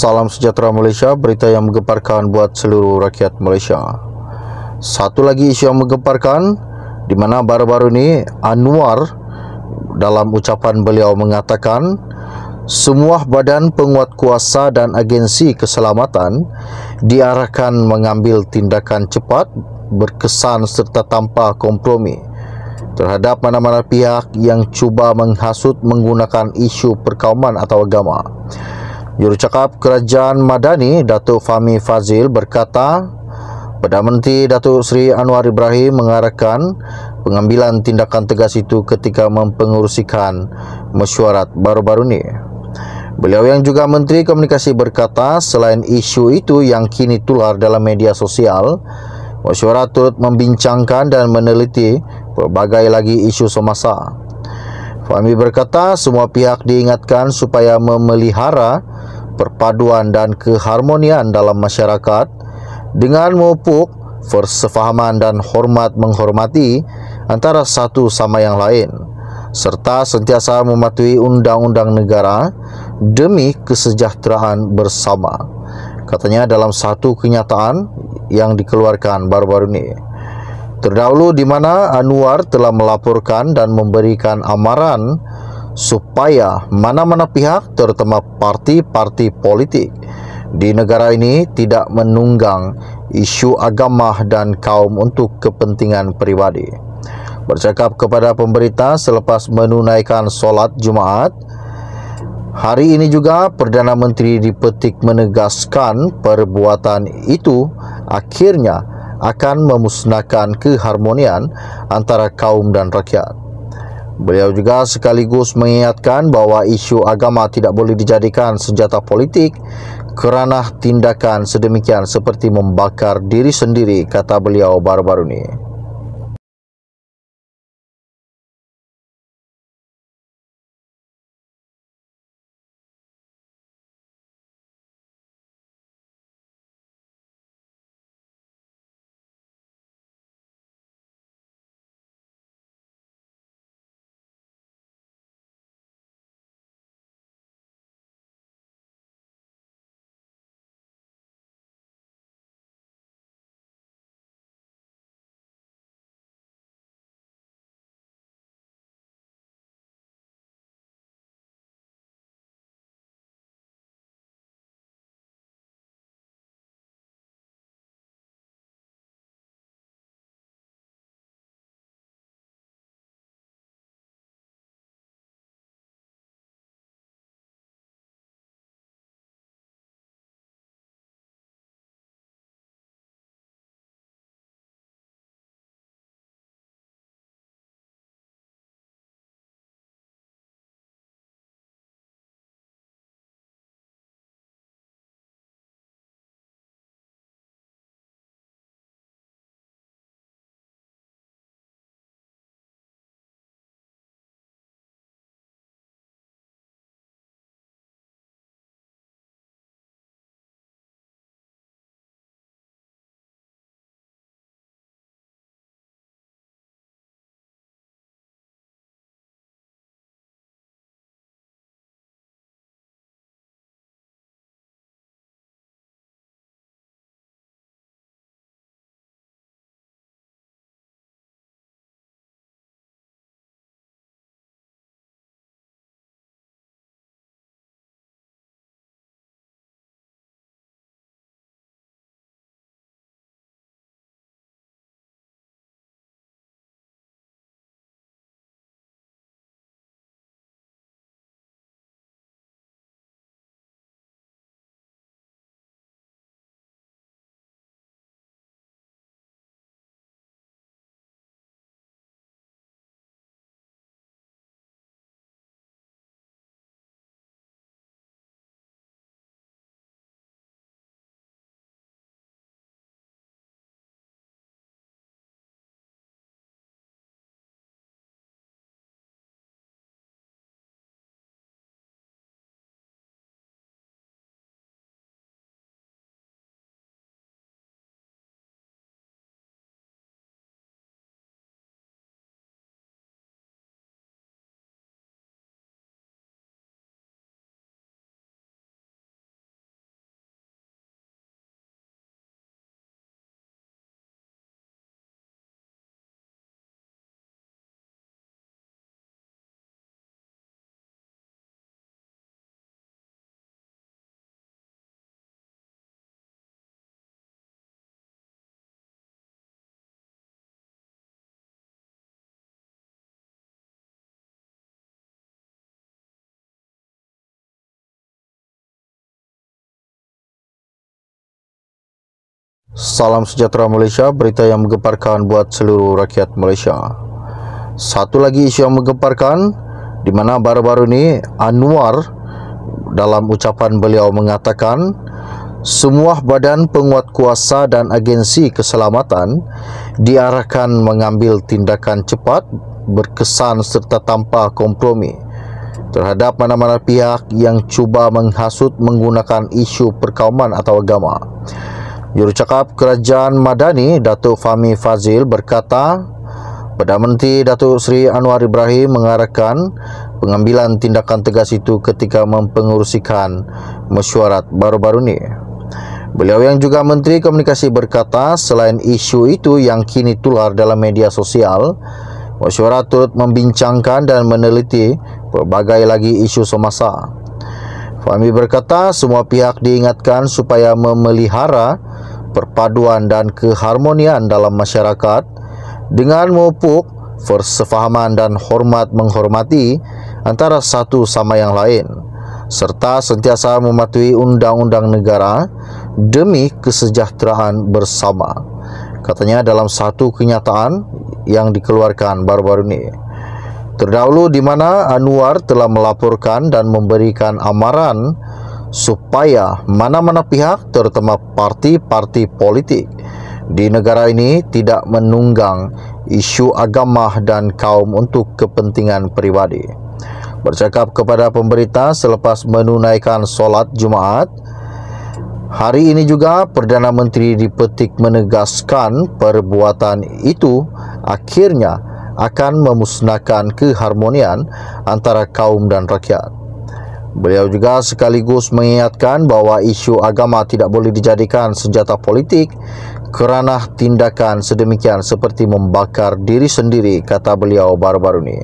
Salam sejahtera Malaysia, berita yang menggemparkan buat seluruh rakyat Malaysia. Satu lagi isu yang menggemparkan, di mana baru-baru ini Anwar dalam ucapan beliau mengatakan semua badan penguat kuasa dan agensi keselamatan diarahkan mengambil tindakan cepat, berkesan serta tanpa kompromi terhadap mana-mana pihak yang cuba menghasut menggunakan isu perkauman atau agama. Jurucakap Kerajaan Madani Datuk Fahmi Fadzil berkata, Perdana Menteri Datuk Seri Anwar Ibrahim mengarahkan pengambilan tindakan tegas itu ketika mempengerusikan mesyuarat baru-baru ini. Beliau yang juga Menteri Komunikasi berkata, selain isu itu yang kini tular dalam media sosial, mesyuarat turut membincangkan dan meneliti berbagai lagi isu semasa. Fahmi berkata, semua pihak diingatkan supaya memelihara perpaduan dan keharmonian dalam masyarakat dengan memupuk persefahaman dan hormat menghormati antara satu sama yang lain, serta sentiasa mematuhi undang-undang negara demi kesejahteraan bersama, katanya dalam satu kenyataan yang dikeluarkan baru-baru ini. Terdahulu di mana Anwar telah melaporkan dan memberikan amaran supaya mana-mana pihak, terutama parti-parti politik di negara ini, tidak menunggang isu agama dan kaum untuk kepentingan peribadi. Bercakap kepada pemberita selepas menunaikan solat Jumaat hari ini juga, Perdana Menteri dipetik menegaskan perbuatan itu akhirnya akan memusnahkan keharmonian antara kaum dan rakyat. Beliau juga sekaligus mengingatkan bahawa isu agama tidak boleh dijadikan senjata politik kerana tindakan sedemikian seperti membakar diri sendiri, kata beliau baru-baru ini. Salam sejahtera Malaysia, berita yang menggemparkan buat seluruh rakyat Malaysia. Satu lagi isu yang menggemparkan, di mana baru-baru ini Anwar dalam ucapan beliau mengatakan semua badan penguat kuasa dan agensi keselamatan diarahkan mengambil tindakan cepat, berkesan serta tanpa kompromi terhadap mana-mana pihak yang cuba menghasut menggunakan isu perkauman atau agama. Jurucakap Kerajaan Madani Datuk Fahmi Fadzil berkata, Perdana Menteri Datuk Seri Anwar Ibrahim mengarahkan pengambilan tindakan tegas itu ketika mempengerusikan mesyuarat baru-baru ini. Beliau yang juga Menteri Komunikasi berkata, selain isu itu yang kini tular dalam media sosial, mesyuarat turut membincangkan dan meneliti pelbagai lagi isu semasa. Fahmi berkata, semua pihak diingatkan supaya memelihara perpaduan dan keharmonian dalam masyarakat dengan memupuk persefahaman dan hormat menghormati antara satu sama yang lain, serta sentiasa mematuhi undang-undang negara demi kesejahteraan bersama, katanya dalam satu kenyataan yang dikeluarkan baru-baru ini. Terdahulu di mana Anwar telah melaporkan dan memberikan amaran supaya mana-mana pihak terutama parti-parti politik di negara ini tidak menunggang isu agama dan kaum untuk kepentingan peribadi. Bercakap kepada pemberita selepas menunaikan solat Jumaat hari ini juga, Perdana Menteri dipetik menegaskan perbuatan itu akhirnya akan memusnahkan keharmonian antara kaum dan rakyat. Beliau juga sekaligus mengingatkan bahawa isu agama tidak boleh dijadikan senjata politik kerana tindakan sedemikian seperti membakar diri sendiri, kata beliau baru-baru ini.